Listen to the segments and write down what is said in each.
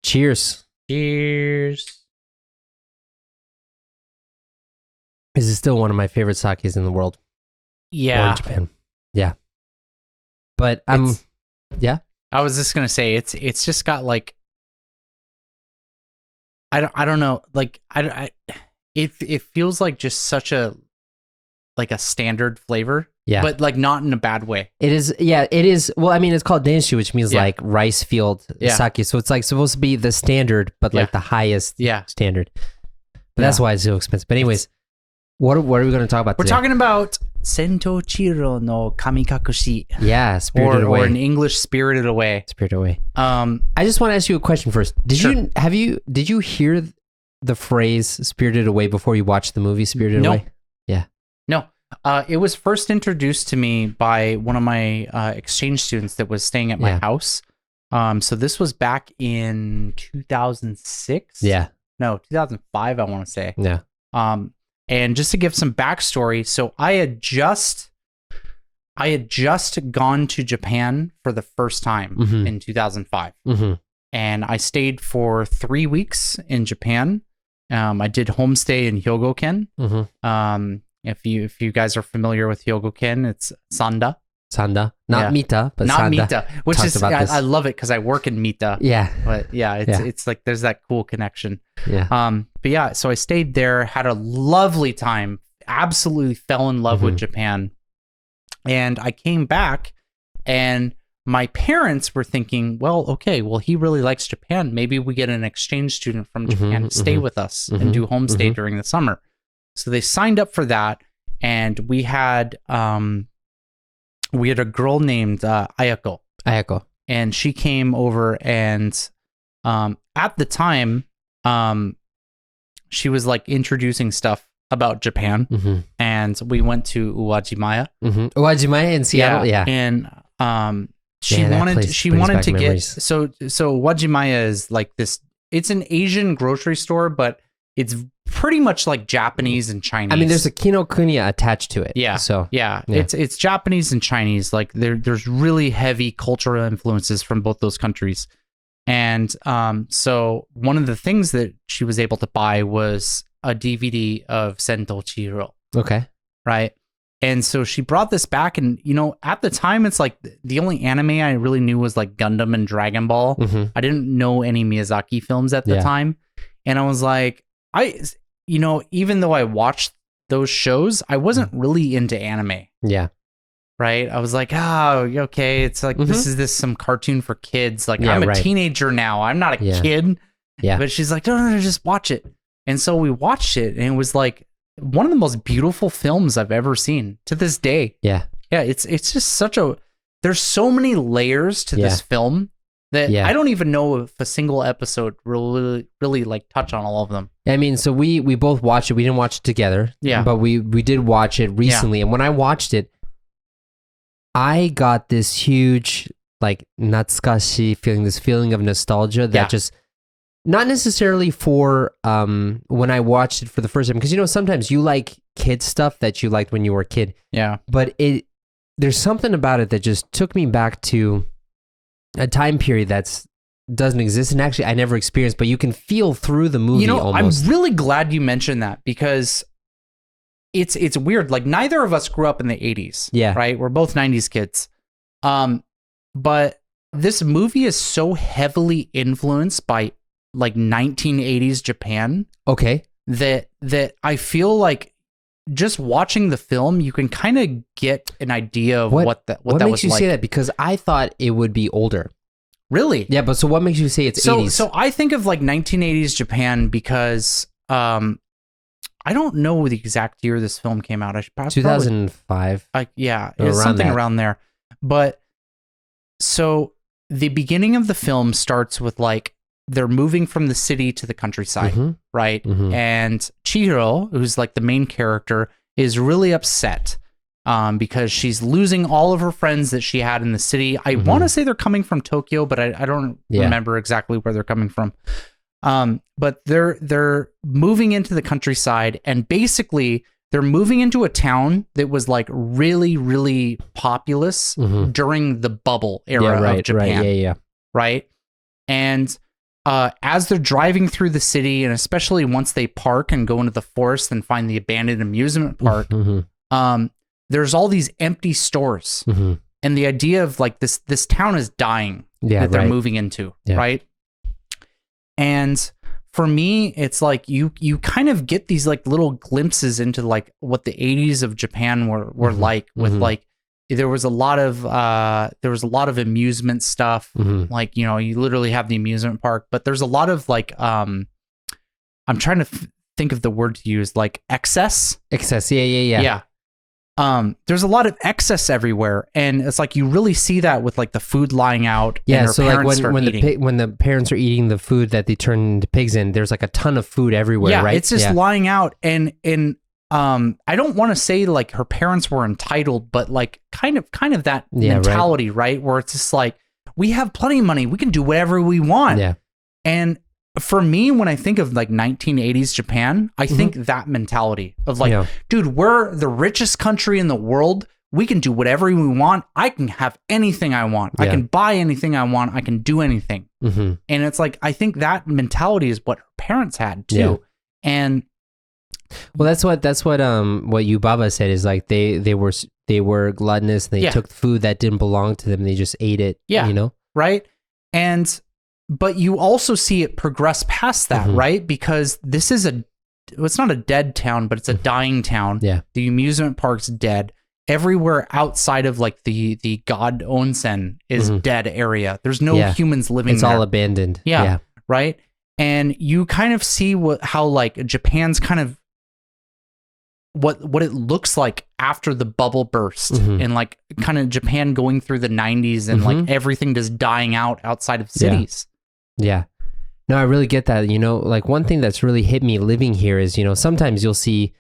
Cheers. Cheers. This is still one of my favorite sakes in the world. Yeah. Or in Japan. Yeah. But yeah. I was just gonna say it's just got like I don't know, like it feels like just such a standard flavor. Yeah. But like not in a bad way. It is, yeah, it is. Well, I mean, it's called denshu, which means like rice field sake. So it's like supposed to be the standard, but like the highest standard. But that's why it's so expensive. But anyways, what are we going to talk about today? We're talking about Sento Chiro no Kamikakushi. Yeah, Spirited Away. Or in English, Spirited Away. Spirited Away. I just want to ask you a question first. Did you hear the phrase Spirited Away before you watched the movie Spirited Away? Yeah. No. It was first introduced to me by one of my exchange students that was staying at my house. So this was back in 2006. Yeah. No, 2005, I want to say. Yeah. And just to give some backstory, so I had just gone to Japan for the first time in 2005. And I stayed for 3 weeks in Japan. I did homestay in Hyogo-ken. If you guys are familiar with Hyogo-ken, it's Sanda. Sanda. Not Mita, but not Sanda. Mita, which is, I love it because I work in Mita. Yeah. But it's like there's that cool connection. Yeah. But yeah, so I stayed there, had a lovely time, absolutely fell in love with Japan. And I came back and my parents were thinking, well, he really likes Japan. Maybe we get an exchange student from Japan to stay with us and do homestay during the summer. So they signed up for that, and we had a girl named Ayako. Ayako. And she came over, and at the time, she was like introducing stuff about Japan, and we went to Uwajimaya. Uwajimaya in Seattle, yeah. And she wanted to get so Uwajimaya is like this. It's an Asian grocery store, but it's pretty much like Japanese and Chinese. I mean, there's a Kinokuniya attached to it. Yeah. So it's Japanese and Chinese. Like there's really heavy cultural influences from both those countries. And so one of the things that she was able to buy was a DVD of Sento Chihiro. Okay. Right. And so she brought this back, and at the time, it's like the only anime I really knew was like Gundam and Dragon Ball. I didn't know any Miyazaki films at the time, and I was like, even though I watched those shows, I wasn't really into anime. Yeah. Right. I was like, oh, okay. It's like, this is some cartoon for kids. Like, I'm a teenager now. I'm not a kid. Yeah. But she's like, no, just watch it. And so we watched it, and it was like one of the most beautiful films I've ever seen to this day. Yeah. Yeah. It's just there's so many layers to this film that I don't even know if a single episode really like touch on all of them. I mean, so we both watched it. We didn't watch it together. Yeah. But we did watch it recently. And when I watched it, I got this huge, like, natsukashi feeling, this feeling of nostalgia that just, not necessarily for when I watched it for the first time, because, sometimes you like kid stuff that you liked when you were a kid. Yeah. But there's something about it that just took me back to a time period doesn't exist, and actually I never experienced, but you can feel through the movie almost. I'm really glad you mentioned that, because it's weird. Like, neither of us grew up in the 80s. Yeah. Right? We're both 90s kids. But this movie is so heavily influenced by like 1980s Japan. Okay. That I feel like just watching the film, you can kind of get an idea of what that was like. What makes you say that? Because I thought it would be older. Really? Yeah, but so what makes you say it's 80s? So I think of like 1980s Japan because I don't know the exact year this film came out. I should probably 2005. Yeah, it's something around there. But so the beginning of the film starts with like they're moving from the city to the countryside, right? And Chihiro, who's like the main character, is really upset because she's losing all of her friends that she had in the city. I want to say they're coming from Tokyo, but I don't remember exactly where they're coming from. But they're moving into the countryside, and basically they're moving into a town that was like really, really populous during the bubble era of Japan. Right? And as they're driving through the city, and especially once they park and go into the forest and find the abandoned amusement park, there's all these empty stores. And the idea of like this town is dying that they're moving into, right? And for me, it's like you kind of get these like little glimpses into like what the 80s of Japan were like with like there was a lot of amusement stuff. Like, you know, you literally have the amusement park, but there's a lot of like I'm trying to think of the word to use, like excess. Yeah. There's a lot of excess everywhere, and it's like you really see that with like the food lying out. Yeah, and so like when the parents are eating the food that they turn into pigs in, there's like a ton of food everywhere, right? It's just lying out, and I don't want to say like her parents were entitled, but like kind of that mentality, right? Where it's just like, we have plenty of money, we can do whatever we want. Yeah, and for me, when I think of like 1980s Japan, I think that mentality of like, dude, we're the richest country in the world. We can do whatever we want. I can have anything I want. I can buy anything I want. I can do anything. And it's like, I think that mentality is what her parents had too. And well, that's what Yubaba said is like they were gluttonous. And they took food that didn't belong to them. And they just ate it. Yeah, you know, right. But you also see it progress past that, right? Because this is it's not a dead town, but it's a dying town. Yeah. The amusement park's dead. Everywhere outside of like the God onsen is dead area. There's no humans living there. It's all abandoned. Yeah. Right. And you kind of see how like Japan's kind of what it looks like after the bubble burst and like kind of Japan going through the 90s and like everything just dying out outside of cities. Yeah. No, I really get that. You know, like one thing that's really hit me living here is, you know, sometimes you'll see,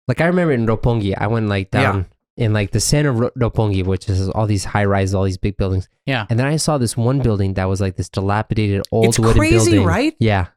like I remember in Roppongi, I went like down in like the center of Roppongi, which is all these high rises, all these big buildings. Yeah. And then I saw this one building that was like this dilapidated old wooden building. It's crazy, right? Yeah.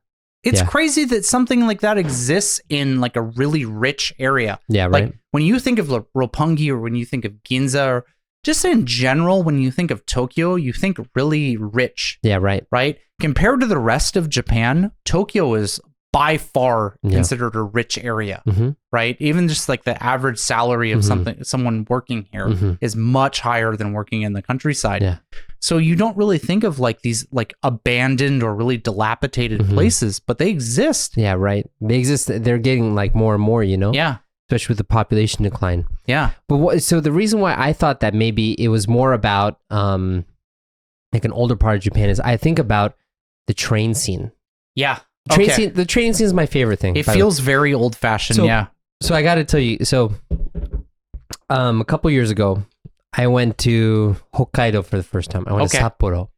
It's crazy that something like that exists in like a really rich area. Yeah, right. Like when you think of Roppongi or when you think of Ginza or just in general, when you think of Tokyo, you think really rich. Yeah, right. Right? Compared to the rest of Japan, Tokyo is by far considered a rich area, right? Even just like the average salary of someone working here is much higher than working in the countryside. Yeah. So you don't really think of like these like abandoned or really dilapidated places, but they exist. Yeah, right. They exist. They're getting like more and more, you know? Yeah. Especially with the population decline. Yeah. But so the reason why I thought that maybe it was more about like an older part of Japan is I think about the train scene. Yeah. The train scene is my favorite thing. It feels very old fashioned. So I got to tell you, so a couple years ago, I went to Hokkaido for the first time. I went to Sapporo.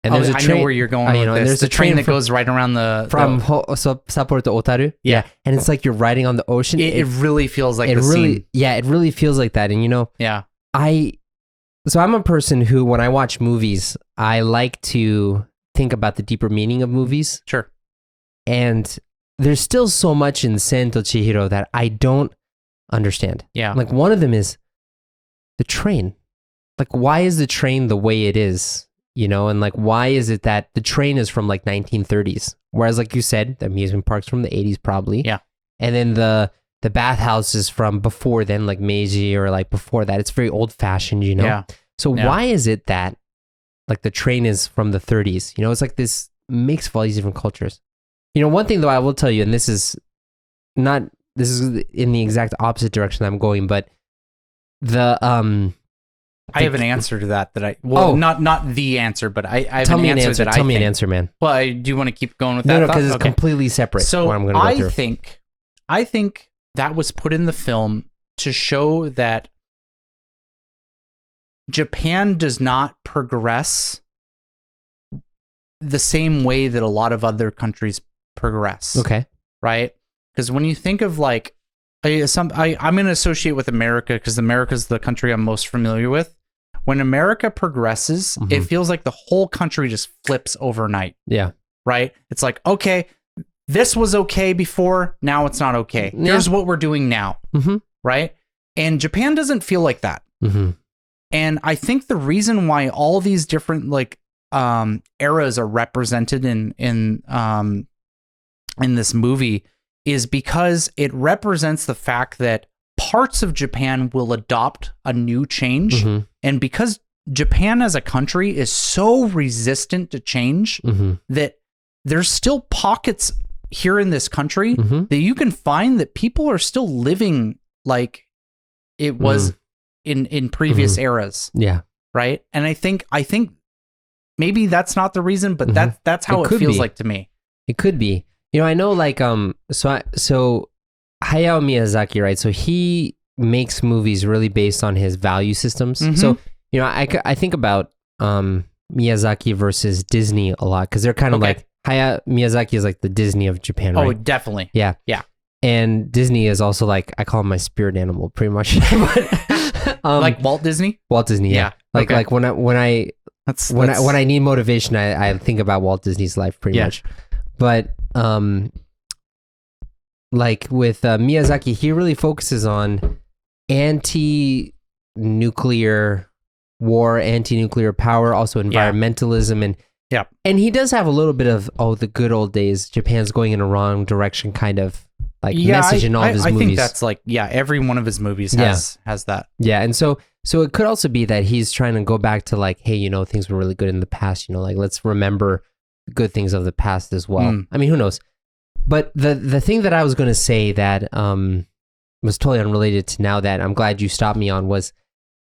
And there's a train, I know where you're going with this. There's a train that goes right around from Sapporo to Otaru. Yeah. And it's like you're riding on the ocean. It really feels like the scene. Yeah, it really feels like that. And you know, so I'm a person who, when I watch movies, I like to think about the deeper meaning of movies. Sure. And there's still so much in Sen to Chihiro that I don't understand. Yeah. Like one of them is the train. Like, why is the train the way it is? You know, and like, why is it that the train is from like 1930s? Whereas, like you said, the amusement park's from the 80s probably. Yeah. And then the bathhouse is from before then, like Meiji or like before that. It's very old fashioned, you know? Yeah. So why is it that like the train is from the 30s? You know, it's like this mix of all these different cultures. You know, one thing though I will tell you, and this is in the exact opposite direction I'm going, but I have an answer to that not the answer, but I have an answer. Tell me an answer, man. Well, do you want to keep going with that? No, because it's completely separate. So what I'm going to go through. I think that was put in the film to show that Japan does not progress the same way that a lot of other countries progress. Okay. Right? Because when you think of like, I'm going to associate with America because America is the country I'm most familiar with. When America progresses, it feels like the whole country just flips overnight. Yeah. Right? It's like, okay, this was okay before, now it's not okay. Yeah. Here's what we're doing now. Right? And Japan doesn't feel like that. And I think the reason why all these different like eras are represented in this movie is because it represents the fact that parts of Japan will adopt a new change, and because Japan as a country is so resistant to change that there's still pockets here in this country that you can find that people are still living like it was in previous eras. Yeah. Right. And I think maybe that's not the reason, but that's how it feels like to me. It could be. You know, I know like so Hayao Miyazaki, right? So he makes movies really based on his value systems. So, you know, I think about Miyazaki versus Disney a lot because they're kind of like Hayao Miyazaki is like the Disney of Japan, right? Oh, definitely. Yeah. Yeah. And Disney is also like, I call him my spirit animal pretty much. But, like Walt Disney? Walt Disney, yeah. Like when I need motivation, I think about Walt Disney's life pretty much. But like with Miyazaki, he really focuses on anti-nuclear war, anti-nuclear power, also environmentalism, and he does have a little bit of the good old days, Japan's going in a wrong direction kind of like message in all of his movies. I think that's like every one of his movies has that. Yeah, and so it could also be that he's trying to go back to like, hey, you know, things were really good in the past, you know, like let's remember the good things of the past as well. I mean, who knows? But the thing that I was going to say that was totally unrelated to now that I'm glad you stopped me on was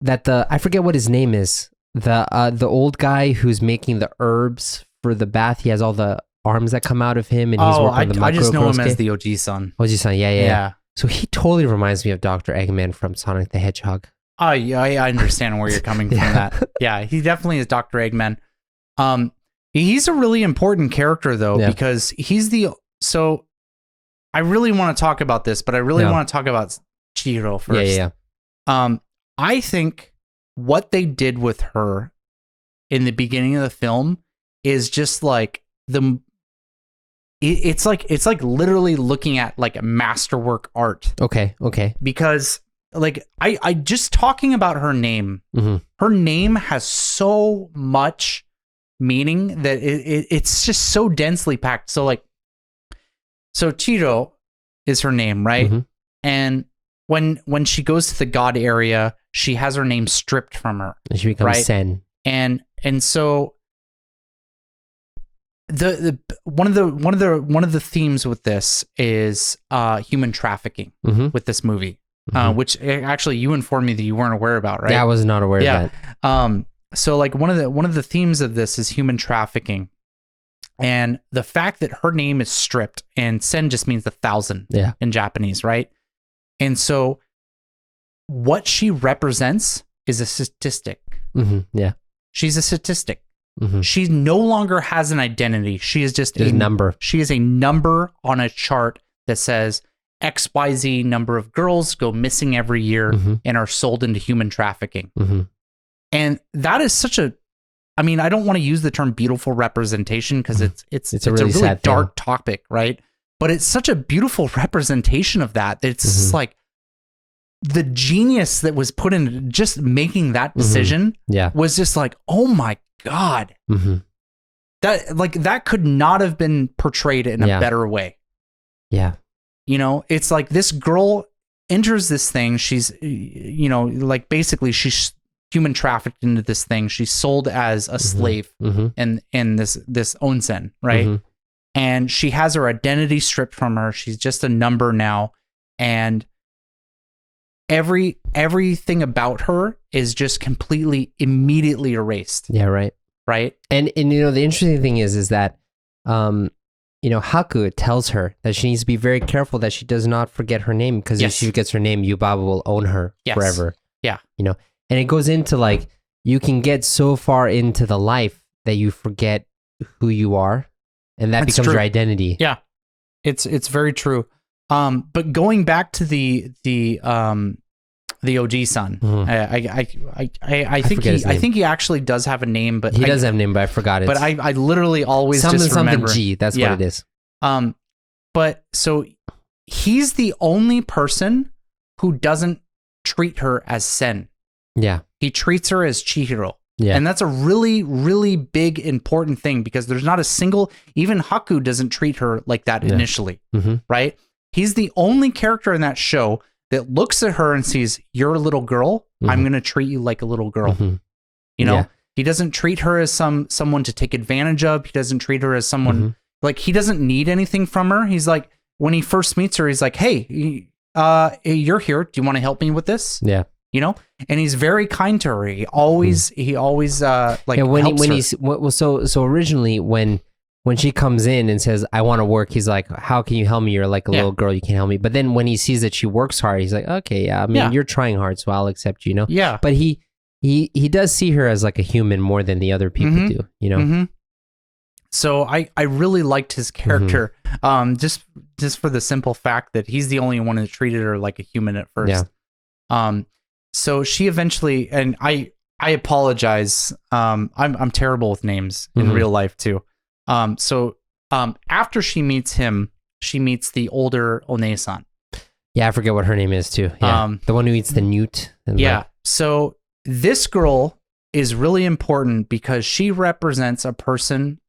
that I forget what his name is, the old guy who's making the herbs for the bath. He has all the arms that come out of him, and he's working on the I just know him as the Oji-san. Oji-san, yeah. So he totally reminds me of Dr. Eggman from Sonic the Hedgehog. Oh, yeah, I understand where you're coming from that. Yeah, he definitely is Dr. Eggman. He's a really important character, though, because so I really want to talk about this, but I really want to talk about Chihiro first. I think what they did with her in the beginning of the film is just like it's like literally looking at like a masterwork art. Okay. Because like I just talking about her name, her name has so much meaning that it's just so densely packed. So Chihiro is her name, right? And when she goes to the god area, she has her name stripped from her. And she becomes Sen. And so the one of the themes with this is human trafficking with this movie, which actually you informed me that you weren't aware about, right? Yeah, I was not aware of that. So like one of the themes of this is human trafficking, and the fact that her name is stripped, and Sen just means 1,000 in Japanese, right? And so what she represents is a statistic. She's a statistic. She no longer has an identity. She is just a number. She is a number on a chart that says XYZ number of girls go missing every year and are sold into human trafficking. And that is such a, I mean, I don't want to use the term beautiful representation because it's a really dark topic, right? But it's such a beautiful representation of that. It's just like the genius that was put in just making that decision was just like, oh my God. That could not have been portrayed in a better way. Yeah. You know, it's like this girl enters this thing. She's, you know, like basically she's human trafficked into this thing. She's sold as a slave in this onsen, right? And she has her identity stripped from her. She's just a number now. And everything about her is just completely immediately erased. Yeah, right. Right. And you know, the interesting thing is that you know, Haku tells her that she needs to be very careful that she does not forget her name, because if she gets her name, Yubaba will own her forever. Yeah. You know, and it goes into like, you can get so far into the life that you forget who you are, and that becomes your identity. Yeah. It's very true. But going back to the Oji-san, I think he actually does have a name, but he does have a name, but I forgot it. But I literally always just remember G. That's what it is. But so he's the only person who doesn't treat her as Sen. Yeah, he treats her as Chihiro. Yeah. And that's a really, really big, important thing because there's not a single, even Haku doesn't treat her like that initially, right? He's the only character in that show that looks at her and sees, you're a little girl. I'm going to treat you like a little girl. You know, he doesn't treat her as someone to take advantage of. He doesn't treat her as someone like he doesn't need anything from her. He's like, when he first meets her, he's like, hey, you're here. Do you want to help me with this? Yeah. You know, and he's very kind to her. He always like helps her. So originally when she comes in and says, I want to work, he's like, how can you help me? You're like a little girl, you can't help me. But then when he sees that she works hard, he's like, okay, yeah, I mean, you're trying hard, so I'll accept you, you know? Yeah. But he does see her as like a human more than the other people do, you know? So I really liked his character, just for the simple fact that he's the only one who treated her like a human at first. Yeah. So she eventually, and I apologize. I'm terrible with names in real life too. So after she meets him, she meets the older One-san. Yeah, I forget what her name is too. Yeah. The one who eats the newt. So this girl is really important because she represents a person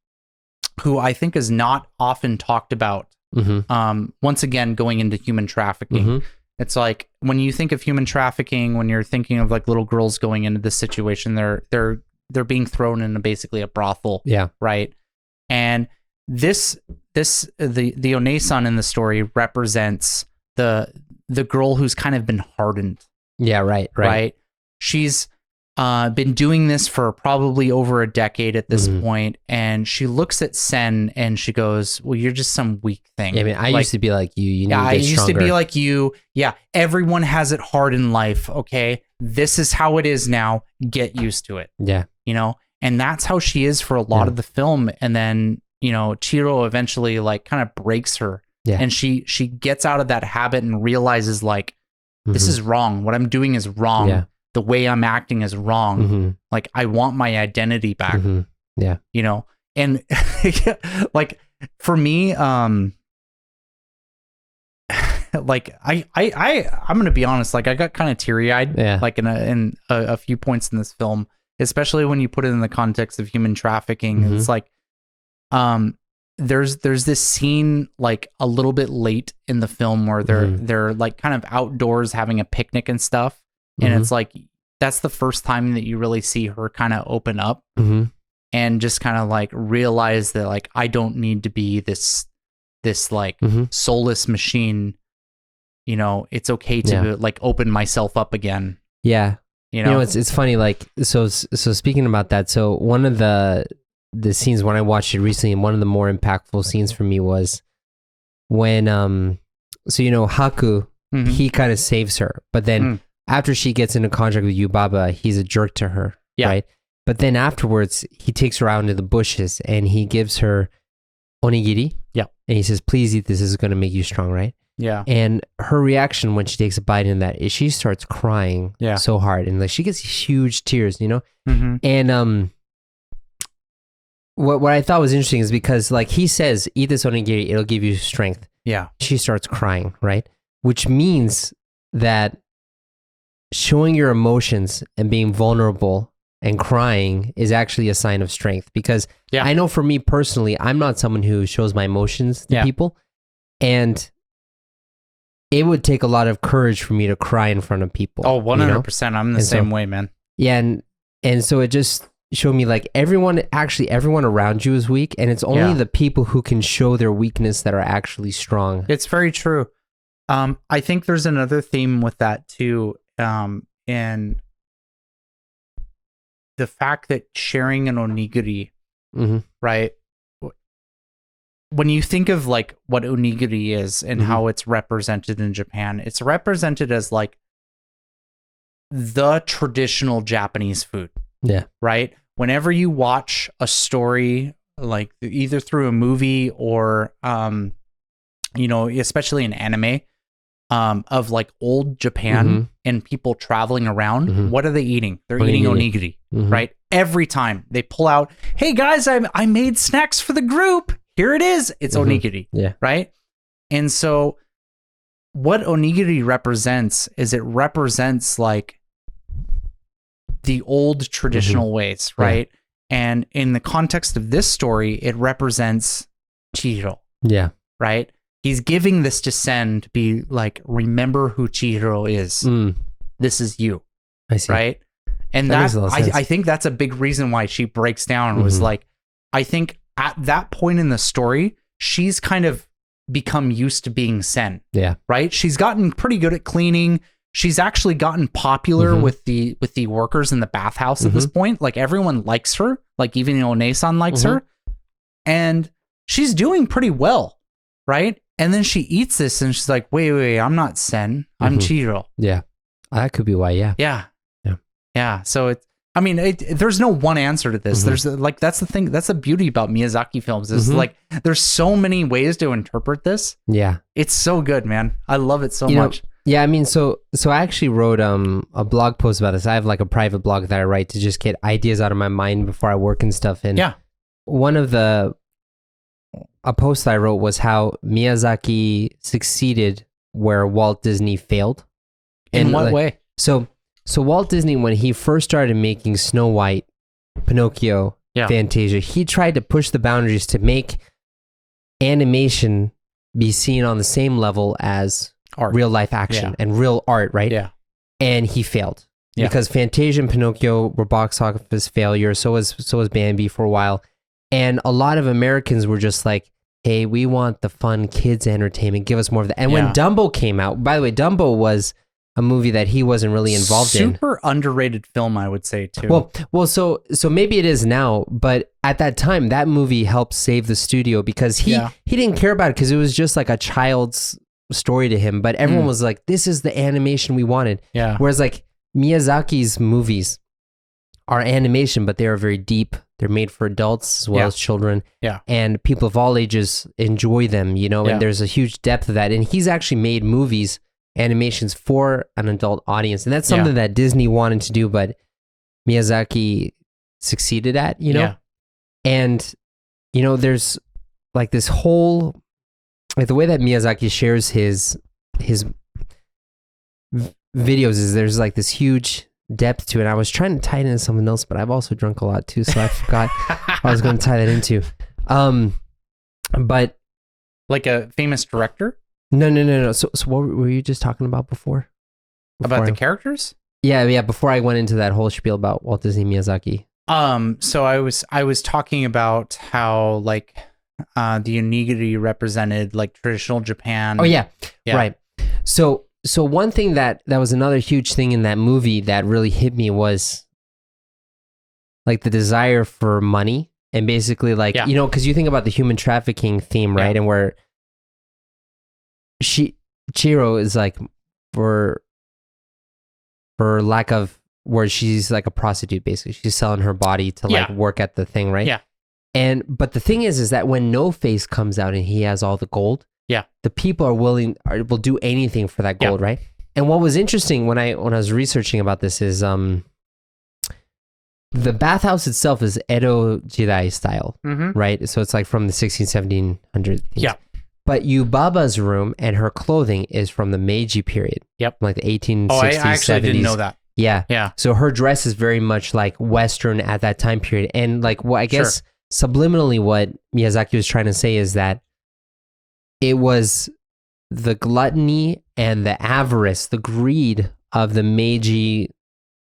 who I think is not often talked about. Once again, going into human trafficking. It's like when you think of human trafficking, when you're thinking of like little girls going into this situation, they're being thrown into basically a brothel. Yeah. Right. And the One-san in the story represents the girl who's kind of been hardened. Yeah. Right. She's been doing this for probably over a decade at this point, and she looks at Sen and she goes, well, you're just some weak thing. Yeah, I mean, I used to be like you. You need to get I used stronger. to be like you. Yeah, everyone has it hard in life, okay? This is how it is now. Get used to it. Yeah. You know? And that's how she is for a lot of the film. And then, you know, Chiro eventually like kind of breaks her. Yeah. And she gets out of that habit and realizes like, this is wrong. What I'm doing is wrong. Yeah. The way I'm acting is wrong. Like I want my identity back. Yeah. You know? And like for me, like I'm gonna be honest, like I got kind of teary-eyed like in a few points in this film, especially when you put it in the context of human trafficking. It's like there's this scene like a little bit late in the film where they're like kind of outdoors having a picnic and stuff. And it's like, that's the first time that you really see her kind of open up and just kind of like realize that like, I don't need to be this like soulless machine. You know, it's okay to like open myself up again. Yeah. You know, it's funny. Like, so speaking about that, so one of the scenes when I watched it recently, and one of the more impactful scenes for me was when, so, you know, Haku, he kind of saves her, but then after she gets into contract with Yubaba, he's a jerk to her, right? But then afterwards, he takes her out into the bushes and he gives her onigiri. Yeah. And he says, please eat this. This is going to make you strong, right? Yeah. And her reaction when she takes a bite in that is she starts crying so hard. And like she gets huge tears, you know? And what I thought was interesting is because like he says, eat this onigiri, it'll give you strength. Yeah. She starts crying, right? Which means that showing your emotions and being vulnerable and crying is actually a sign of strength, because I know for me personally, I'm not someone who shows my emotions to people, and it would take a lot of courage for me to cry in front of people. Oh, 100%. You know? I'm the same way, man. Yeah. And so it just showed me like everyone around you is weak, and it's only the people who can show their weakness that are actually strong. It's very true. I think there's another theme with that too. And the fact that sharing an onigiri, right? When you think of like what onigiri is and how it's represented in Japan, it's represented as like the traditional Japanese food. Yeah. Right? Whenever you watch a story, like either through a movie or, you know, especially an anime, of like old Japan and people traveling around, what are they eating? They're eating onigiri, right? Every time they pull out, hey guys, I made snacks for the group. Here it is. It's onigiri, right? And so what onigiri represents is it represents like the old traditional ways, right? And in the context of this story, it represents Chihiro. Yeah. Right? He's giving this to Sen to be like, remember who Chihiro is. This is you. I see. Right? And that I think that's a big reason why she breaks down was like, I think at that point in the story, she's kind of become used to being Sen. Yeah. Right? She's gotten pretty good at cleaning. She's actually gotten popular with the workers in the bathhouse at this point. Like everyone likes her. Like even One-san likes her. And she's doing pretty well. Right? And then she eats this and she's like, wait, I'm not Sen. I'm Chihiro. Yeah. That could be why, Yeah. So it's, I mean, there's no one answer to this. There's like, that's the thing. That's the beauty about Miyazaki films is like, there's so many ways to interpret this. Yeah. It's so good, man. I love it so much. Yeah. I mean, so I actually wrote a blog post about this. I have like a private blog that I write to just get ideas out of my mind before I work and stuff. And one of a post that I wrote was how Miyazaki succeeded where Walt Disney failed. In what way? So Walt Disney, when he first started making Snow White, Pinocchio, Fantasia, he tried to push the boundaries to make animation be seen on the same level as real life action and real art, right? Yeah. And he failed because Fantasia and Pinocchio were box office failures. So was Bambi for a while. And a lot of Americans were just like, hey, we want the fun kids entertainment. Give us more of that. And when Dumbo came out, by the way, Dumbo was a movie that he wasn't really involved in. Super underrated film, I would say, too. Well, so maybe it is now, but at that time, that movie helped save the studio because he didn't care about it because it was just like a child's story to him. But everyone was like, this is the animation we wanted. Yeah. Whereas like Miyazaki's movies are animation, but they are very deep. They're made for adults as well as children. Yeah. And people of all ages enjoy them, you know, and there's a huge depth of that. And he's actually made movies, animations for an adult audience. And that's something that Disney wanted to do, but Miyazaki succeeded at, you know? Yeah. And, you know, there's like this whole, like the way that Miyazaki shares his videos is there's like this huge depth to it. I was trying to tie it into something else, but I've also drunk a lot too, so I forgot I was going to tie that into. But like a famous director? No. So what were you just talking about before? About the characters? Yeah. Before I went into that whole spiel about Walt Disney Miyazaki. So I was talking about how like the onigiri represented like traditional Japan. Oh yeah. Right. So one thing that was another huge thing in that movie that really hit me was like the desire for money and basically like, you know, because you think about the human trafficking theme, right? And where Chihiro is like for lack of where she's like a prostitute, basically. She's selling her body to like work at the thing, right? Yeah. But the thing is that when No Face comes out and he has all the gold, the people will do anything for that gold, right? And what was interesting when I was researching about this is the bathhouse itself is Edo Jidai style, right? So it's like from the 1700s. Yeah. But Yubaba's room and her clothing is from the Meiji period. Yep. Like the 1860s, I actually 70s. Didn't know that. Yeah. Yeah. So her dress is very much like Western at that time period. And like what I guess subliminally what Miyazaki was trying to say is that it was the gluttony and the avarice, the greed of the Meiji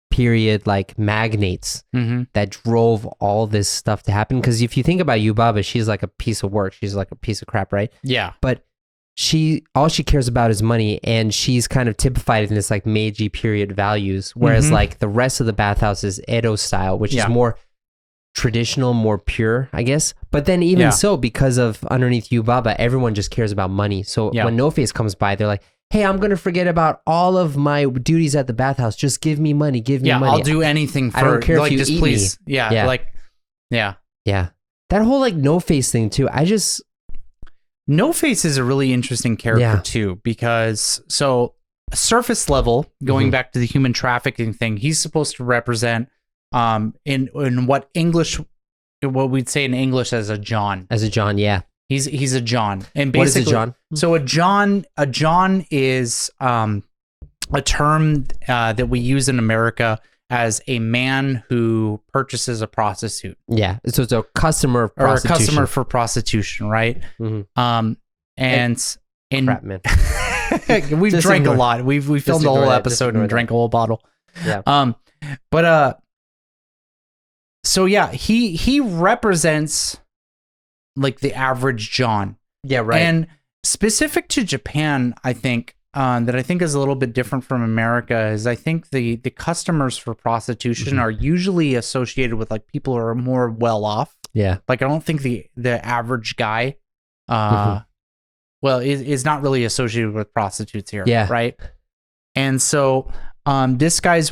period like magnates that drove all this stuff to happen. Because if you think about Yubaba, she's like a piece of work. She's like a piece of crap, right? Yeah. But all she cares about is money, and she's kind of typified in this like Meiji period values, whereas like the rest of the bathhouse is Edo style, which is more traditional, more pure, I guess. But then even so, because of underneath Yubaba, everyone just cares about money. So when No Face comes by, they're like, hey, I'm going to forget about all of my duties at the bathhouse. Just give me money. Give me money. I'll do anything for, I don't care like, if you just eat please. me. Yeah. Like, yeah. That whole like No Face thing too. No Face is a really interesting character too, because so surface level, going back to the human trafficking thing, he's supposed to represent in what we'd say in English as a John. As a John, yeah. He's a John. And basically, what is a John? So a John is a term that we use in America as a man who purchases a prostitute. Yeah. So it's a customer of prostitution. Or a customer for prostitution, right? Mm-hmm. And crap, man. we drank a lot. We filmed the whole episode and drank a whole bottle. Yeah. So yeah, he represents like the average John. Yeah, right. And specific to Japan, I think that I think is a little bit different from America is I think the customers for prostitution are usually associated with like people who are more well off. Yeah. Like I don't think the average guy well is not really associated with prostitutes here. Yeah. Right. And so this guy's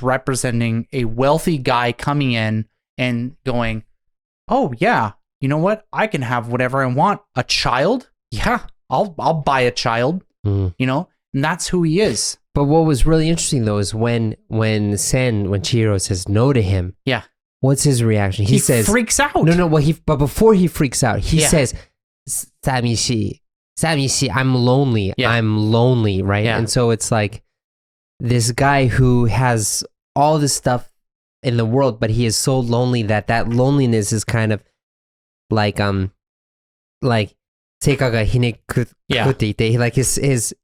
representing a wealthy guy coming in and going, "Oh yeah, you know what? I can have whatever I want. A child? Yeah, I'll buy a child." You know, and that's who he is. But what was really interesting though is when Chihiro says no to him. Yeah. What's his reaction? He says freaks out. No, but before he freaks out, he says, "Samishi, I'm lonely. Yeah. I'm lonely," right? Yeah. And so it's like this guy who has all this stuff in the world, but he is so lonely that loneliness is kind of like seikaga hinekute, like his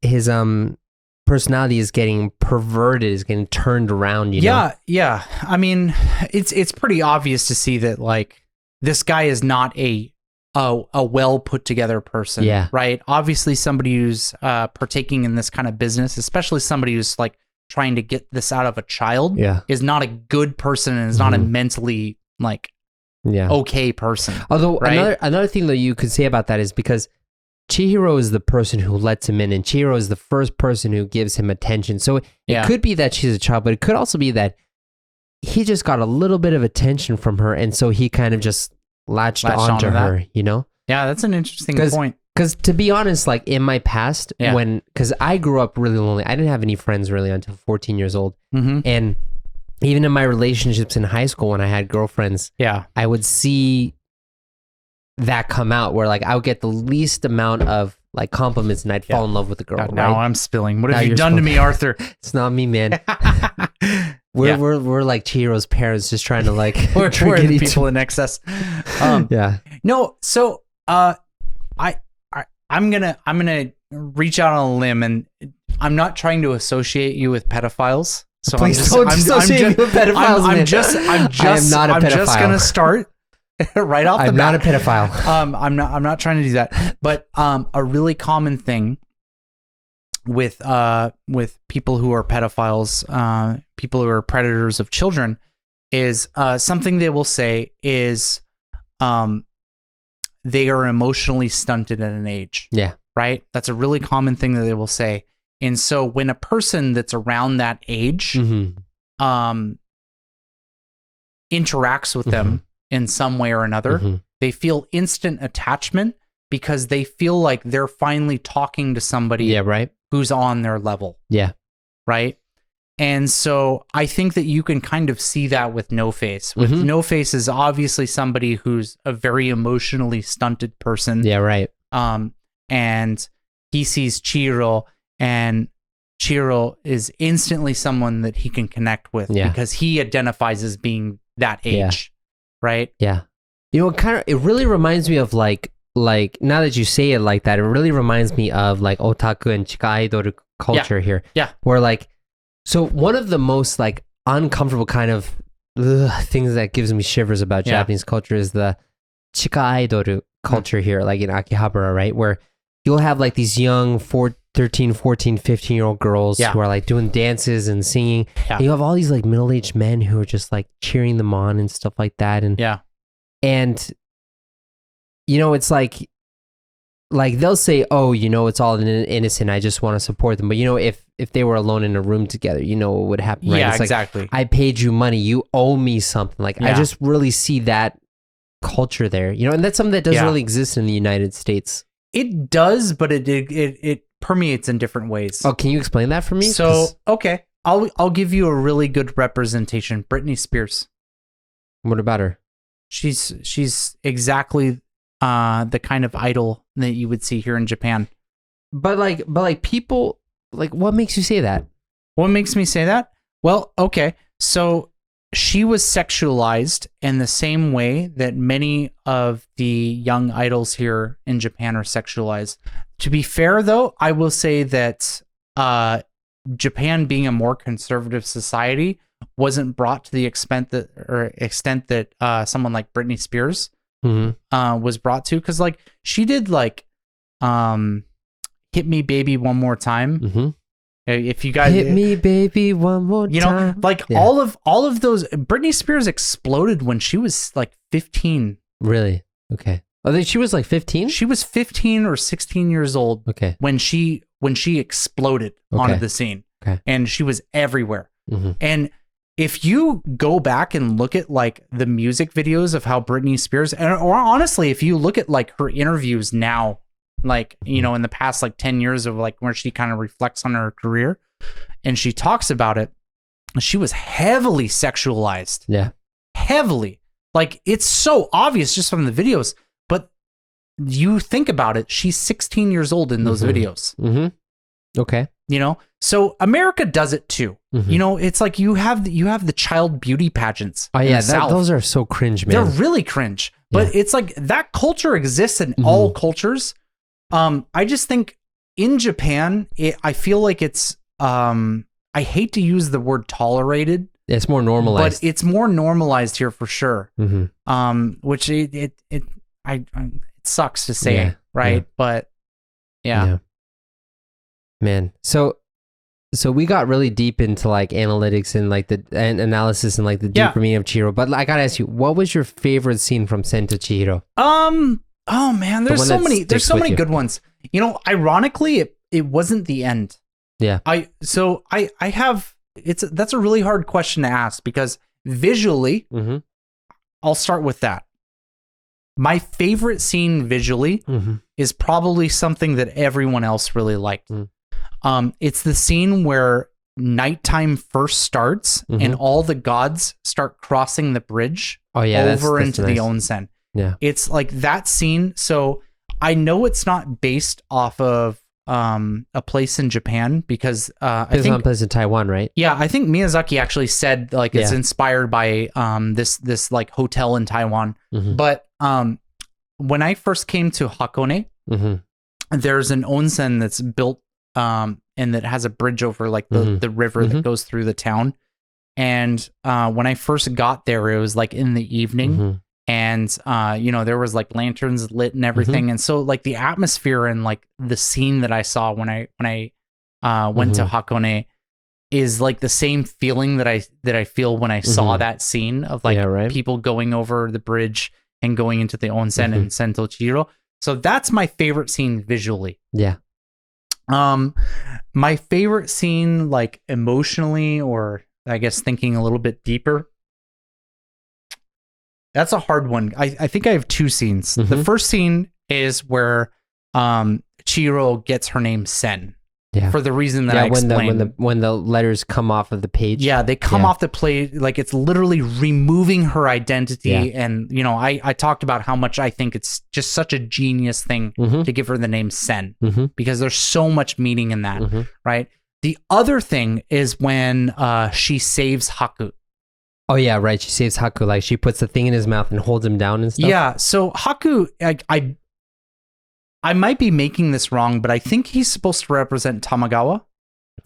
personality is getting perverted, is getting turned around, you know? Yeah. I mean, it's pretty obvious to see that like this guy is not a well put together person. Yeah. Right. Obviously somebody who's partaking in this kind of business, especially somebody who's like trying to get this out of a child, is not a good person and is not a mentally like okay person. Although right? another thing that you could say about that is because Chihiro is the person who lets him in, and Chihiro is the first person who gives him attention. So it could be that she's a child, but it could also be that he just got a little bit of attention from her, and so he kind of just latched onto her, you know? Yeah, that's an interesting point. Because to be honest, like in my past, because I grew up really lonely, I didn't have any friends really until 14 years old. And even in my relationships in high school, when I had girlfriends, I would see that come out where like I would get the least amount of like compliments and I'd fall in love with the girl. God, now I'm spilling. What have you done to me, Arthur? It's not me, man. We're like Chihiro's parents, just trying to like we're the people in excess. No, so I'm gonna reach out on a limb, and I'm not trying to associate you with pedophiles. So please don't associate me with pedophiles. I'm just gonna start right off the bat. I'm not a pedophile. I'm not trying to do that. But a really common thing with people who are pedophiles, people who are predators of children, is something they will say is they are emotionally stunted at an age. Yeah. Right? That's a really common thing that they will say. And so when a person that's around that age interacts with them in some way or another, they feel instant attachment because they feel like they're finally talking to somebody who's on their level. Yeah. Right? And so I think that you can kind of see that with No Face. With No Face is obviously somebody who's a very emotionally stunted person. Yeah, right. And he sees Chihiro, and Chihiro is instantly someone that he can connect with because he identifies as being that age. Right? Yeah. You know, it really reminds me of like now that you say it like that, it really reminds me of like otaku and chikai idol culture here. Yeah. Where like, so one of the most like uncomfortable kind of things that gives me shivers about Japanese culture is the chikai idol culture here, like in Akihabara, right? Where you'll have like these young 13, 14, 15-year-old girls who are like doing dances and singing. And you have all these like middle-aged men who are just like cheering them on and stuff like that. And and you know, it's like they'll say, "Oh, you know, it's all innocent. I just want to support them." But you know, if they were alone in a room together, you know what would happen, right? Yeah, it's exactly. Like, I paid you money. You owe me something. Like I just really see that culture there, you know, and that's something that doesn't really exist in the United States. It does, but it permeates in different ways. Oh, can you explain that for me? So, okay, I'll give you a really good representation. Britney Spears. What about her? She's exactly the kind of idol that you would see here in Japan. But like people, like, what makes you say that? What makes me say that? Well, okay. So she was sexualized in the same way that many of the young idols here in Japan are sexualized. To be fair, though, I will say that Japan, being a more conservative society, wasn't brought to the extent that someone like Britney Spears was brought to, because like she did like "Hit Me Baby One More Time." If you guys hit me, baby, one more time. Like all of those, Britney Spears exploded when she was like 15. Really? Okay. Oh, she was like 15? She was 15 or 16 years old. Okay. When she exploded onto the scene. Okay. And she was everywhere. And if you go back and look at like the music videos of how Britney Spears, or honestly, if you look at like her interviews now, like, you know, in the past like 10 years of like where she kind of reflects on her career and she talks about it, she was heavily sexualized. Yeah. Heavily. Like, it's so obvious just from the videos, but you think about it, she's 16 years old in those videos. Okay. You know, so America does it too. You know, it's like you have the child beauty pageants. Oh yeah, those are so cringe, man. They're really cringe. But it's like that culture exists in all cultures. I just think in Japan, I feel like it's I hate to use the word tolerated. It's more normalized. But it's more normalized here for sure. Which it sucks to say, right? But yeah. Man, so we got really deep into like analytics and like the analysis and like the deeper meaning of Chihiro. But I gotta ask you, what was your favorite scene from Sen to Chihiro? Oh man, there's so many good ones. You know, ironically, it wasn't the end. Yeah. That's a really hard question to ask because visually, I'll start with that. My favorite scene visually is probably something that everyone else really liked. It's the scene where nighttime first starts and all the gods start crossing the bridge over into the onsen. Yeah. It's like that scene. So I know it's not based off of a place in Japan because I think it's a place in Taiwan, right? Yeah, I think Miyazaki actually said like it's inspired by this like hotel in Taiwan. But when I first came to Hakone, there's an onsen that's built and that has a bridge over like the river that goes through the town. And when I first got there, it was like in the evening. And, you know, there was like lanterns lit and everything. And so like the atmosphere and like the scene that I saw when I went to Hakone is like the same feeling that I feel when I saw that scene of like people going over the bridge and going into the onsen and Sento Chihiro. So that's my favorite scene visually. Yeah. My favorite scene, like emotionally, or I guess thinking a little bit deeper, that's a hard one. I think I have two scenes. The first scene is where Chihiro gets her name Sen. Yeah. For the reason that I explained. When the letters come off of the page. Yeah, they come off the page, like it's literally removing her identity. And, you know, I talked about how much I think it's just such a genius thing to give her the name Sen because there's so much meaning in that, right? The other thing is when she saves Haku. Oh yeah, right. She saves Haku. Like she puts the thing in his mouth and holds him down and stuff. Yeah. So Haku, I might be making this wrong, but I think he's supposed to represent Tamagawa.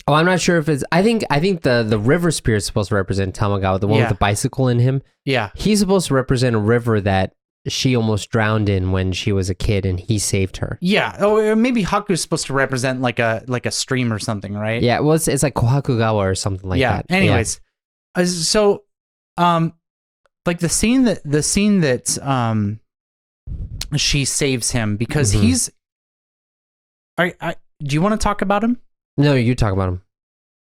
Oh, I'm not sure if it's. I think the river spirit is supposed to represent Tamagawa, the one with the bicycle in him. Yeah. He's supposed to represent a river that she almost drowned in when she was a kid, and he saved her. Yeah. Oh, maybe Haku's supposed to represent like a stream or something, right? Yeah. Well, it's like Kohakugawa or something like that. Anyways, so. Like the scene that she saves him because he's. Do you want to talk about him? No, you talk about him.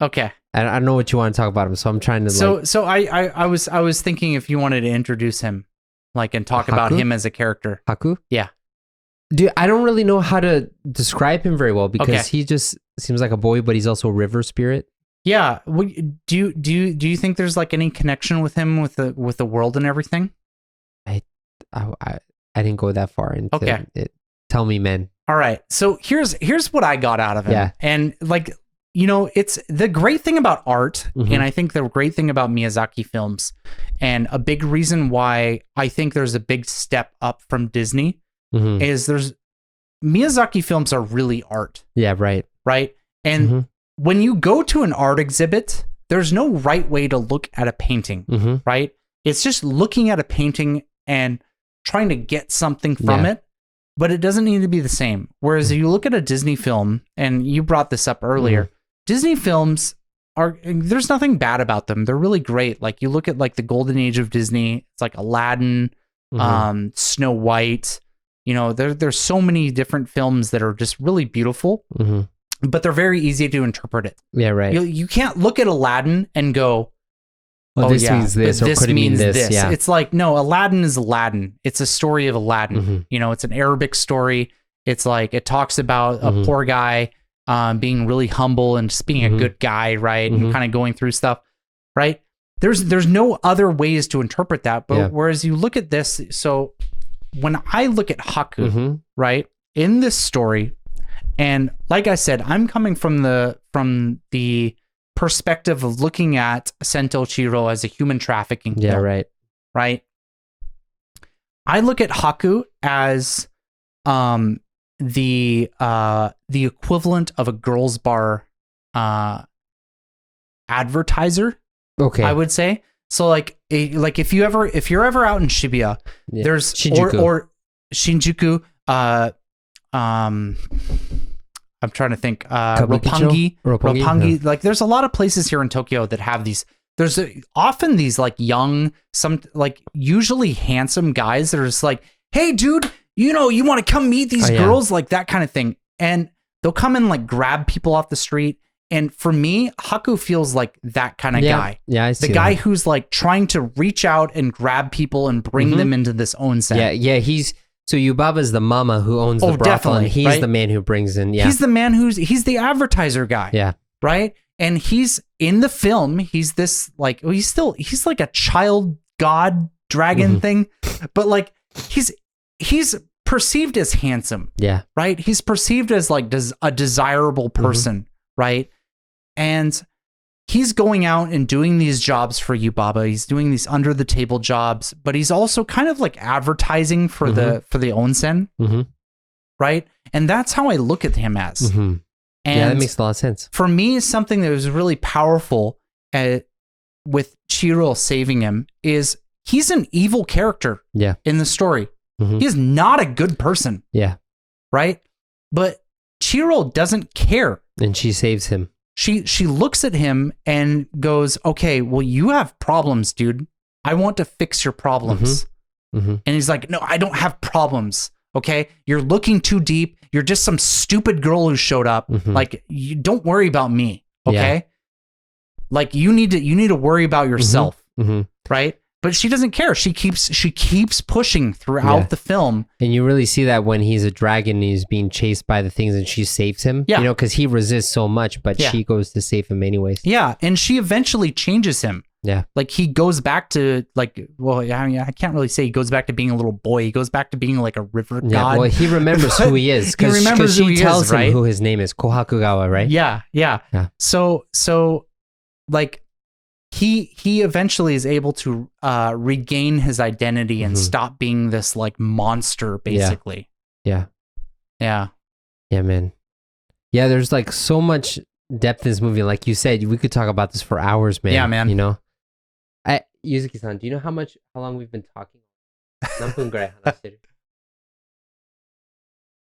Okay. I don't know what you want to talk about him, so I'm trying to. So I was thinking if you wanted to introduce him, like, and talk about him as a character. Haku? Yeah. Dude, I don't really know how to describe him very well because he just seems like a boy, but he's also a river spirit. Yeah. Do you think there's like any connection with him with the world and everything? I didn't go that far into it. Tell me, man. All right. So here's what I got out of him. Yeah. And like, it's the great thing about art, and I think the great thing about Miyazaki films, and a big reason why I think there's a big step up from Disney is Miyazaki films are really art. Yeah, right. Right? And when you go to an art exhibit, there's no right way to look at a painting, right? It's just looking at a painting and trying to get something from it, but it doesn't need to be the same. Whereas if you look at a Disney film, and you brought this up earlier, Disney films there's nothing bad about them. They're really great. Like you look at like the golden age of Disney, it's like Aladdin, Snow White, there's so many different films that are just really beautiful, but they're very easy to interpret it. Yeah, right. You can't look at Aladdin and go, this means this, or this could it mean means this? Yeah. It's like, no, Aladdin is Aladdin. It's a story of Aladdin. It's an Arabic story. It's like, it talks about a poor guy being really humble and just being a good guy, right? And kind of going through stuff, right? There's no other ways to interpret that. But whereas you look at this, so when I look at Haku, right, in this story, and like I said, I'm coming from the perspective of looking at Sento Chiro as a human trafficking film, right? I look at Haku as the equivalent of a girls bar advertiser. Okay, I would say. So like if you're ever out in Shibuya, there's Shinjuku. or Shinjuku, I'm trying to think. Roppongi. Like, there's a lot of places here in Tokyo that have these. There's often these like young, usually handsome guys that are just like, "Hey, dude, you want to come meet these girls?" Like that kind of thing. And they'll come and like grab people off the street. And for me, Haku feels like that kind of guy. Yeah, I see the guy who's like trying to reach out and grab people and bring them into this onsen. Yeah. So Yubaba's the mama who owns the brothel, and he's the man who brings in. Yeah, he's the man he's the advertiser guy. Yeah, right. And he's in the film. He's this like he's like a child god dragon thing, but like he's perceived as handsome. Yeah, right. He's perceived as like a desirable person, right? And he's going out and doing these jobs for Yubaba. He's doing these under the table jobs, but he's also kind of like advertising for the onsen, right? And that's how I look at him as. And that makes a lot of sense. For me, something that was really powerful with Chiro saving him is he's an evil character. In the story, he's not a good person. Right. But Chiro doesn't care, and she saves him. She looks at him and goes, "Okay, well, you have problems, dude. I want to fix your problems." And he's like, "No, I don't have problems. Okay, you're looking too deep. You're just some stupid girl who showed up. Like, you don't worry about me. Okay, like you need to worry about yourself, right?" But she doesn't care. She keeps pushing throughout the film. And you really see that when he's a dragon and he's being chased by the things and she saves him. Because he resists so much, but she goes to save him anyways. Yeah, and she eventually changes him. Yeah. Like he goes back to like, well, I mean, I can't really say he goes back to being a little boy. He goes back to being like a river god. Yeah, well, he remembers who he is. He remembers who he is, right? She tells him who his name is, Kohakugawa, right? Yeah. So like, he eventually is able to regain his identity and stop being this like monster, basically. Yeah, man. Yeah, there's like so much depth in this movie. Like you said, we could talk about this for hours, man. Yeah, man. Yuzuki-san, do you know how long we've been talking?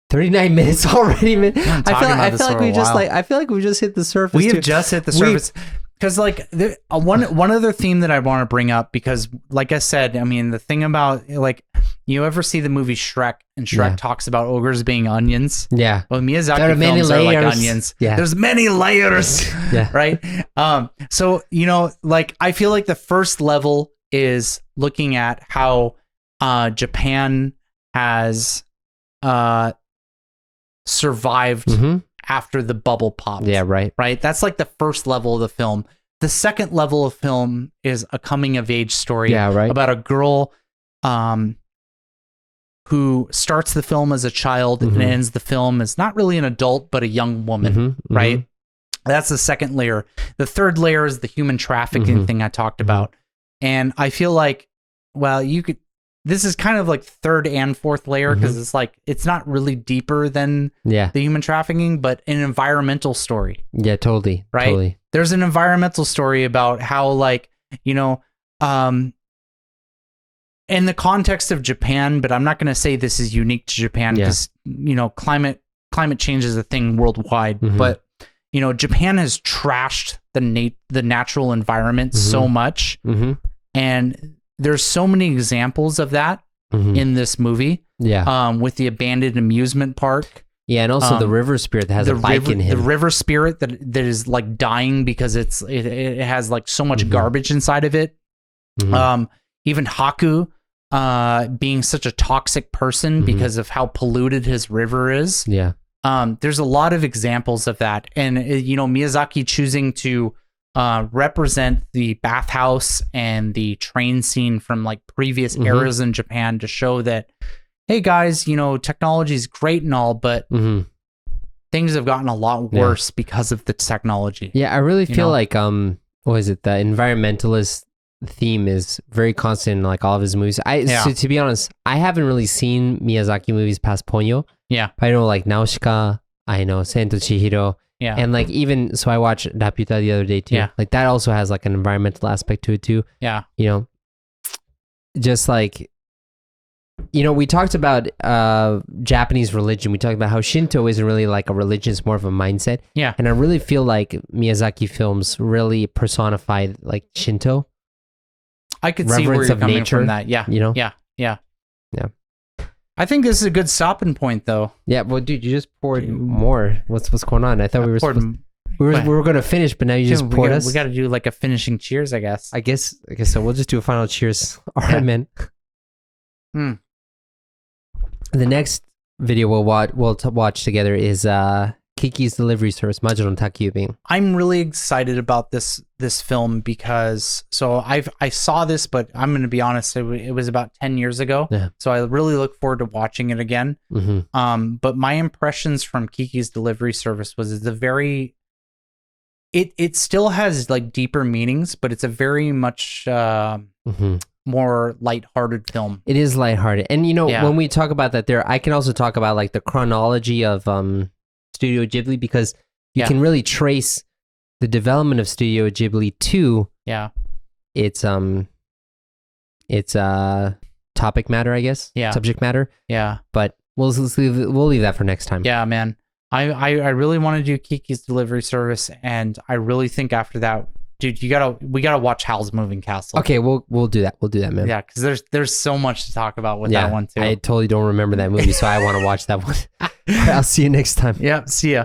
39 minutes already, man. I feel like we just hit the surface. We have just hit the surface. Because like one other theme that I want to bring up, because like I said, I mean, the thing about like, you ever see the movie Shrek, and Shrek talks about ogres being onions? Yeah. Well, Miyazaki films are like onions. Yeah. There's many layers. Right. So, like I feel like the first level is looking at how Japan has survived after the bubble popped. Yeah, right. Right? That's like the first level of the film. The second level of film is a coming of age story about a girl who starts the film as a child and ends the film as not really an adult, but a young woman, right? That's the second layer. The third layer is the human trafficking thing I talked about. And I feel like, well, this is kind of like third and fourth layer because it's like, it's not really deeper than the human trafficking, but an environmental story. Yeah, totally. Right? Totally. There's an environmental story about how, like, you know, in the context of Japan, but I'm not going to say this is unique to Japan because, you know, climate change is a thing worldwide, but you know, Japan has trashed the natural environment so much, and there's so many examples of that in this movie. Yeah, with the abandoned amusement park. Yeah, and also the river spirit that has a bike in him. The river spirit that is like dying because it has like so much garbage inside of it. Even Haku being such a toxic person because of how polluted his river is. Yeah. There's a lot of examples of that. And, you know, Miyazaki choosing to represent the bathhouse and the train scene from like previous eras in Japan to show that, hey guys, you know, technology is great and all, but things have gotten a lot worse because of the technology. Yeah, I really feel like, what is it? The environmentalist theme is very constant in like all of his movies. So to be honest, I haven't really seen Miyazaki movies past Ponyo. Yeah. I know like Nausicaa, I know Sento Chihiro. Yeah. And like even, so I watched Laputa the other day too. Yeah. Like that also has like an environmental aspect to it too. Yeah. You know, just like, you know, we talked about Japanese religion. We talked about how Shinto isn't really like a religion, it's more of a mindset. Yeah. And I really feel like Miyazaki films really personify like Shinto. I could see where you're coming from that. Yeah. You know? Yeah. Yeah. Yeah. I think this is a good stopping point though. Yeah. Well, dude, you just poured more. What's going on? I thought we were going to finish, but now you just poured us. We got to do like a finishing cheers, I guess. I guess so. We'll just do a final cheers. All right, man. The next video we'll watch together is Kiki's Delivery Service, Majoro no Takyubi. I'm really excited about this film because I saw this, but I'm going to be honest, it was about 10 years ago. Yeah. So I really look forward to watching it again. But my impressions from Kiki's Delivery Service was it still has like deeper meanings, but it's a very much more lighthearted film. It is lighthearted. And you know, when we talk about that there, I can also talk about like the chronology of Studio Ghibli, because you can really trace the development of Studio Ghibli to its topic matter, I guess. Yeah. Subject matter. Yeah. But we'll leave that for next time. Yeah, man. I really want to do Kiki's Delivery Service, and I really think after that, dude, we gotta watch Howl's Moving Castle. Okay, we'll do that. We'll do that, man. Yeah, because there's so much to talk about with that one too. I totally don't remember that movie, so I want to watch that one. I'll see you next time. Yeah, see ya.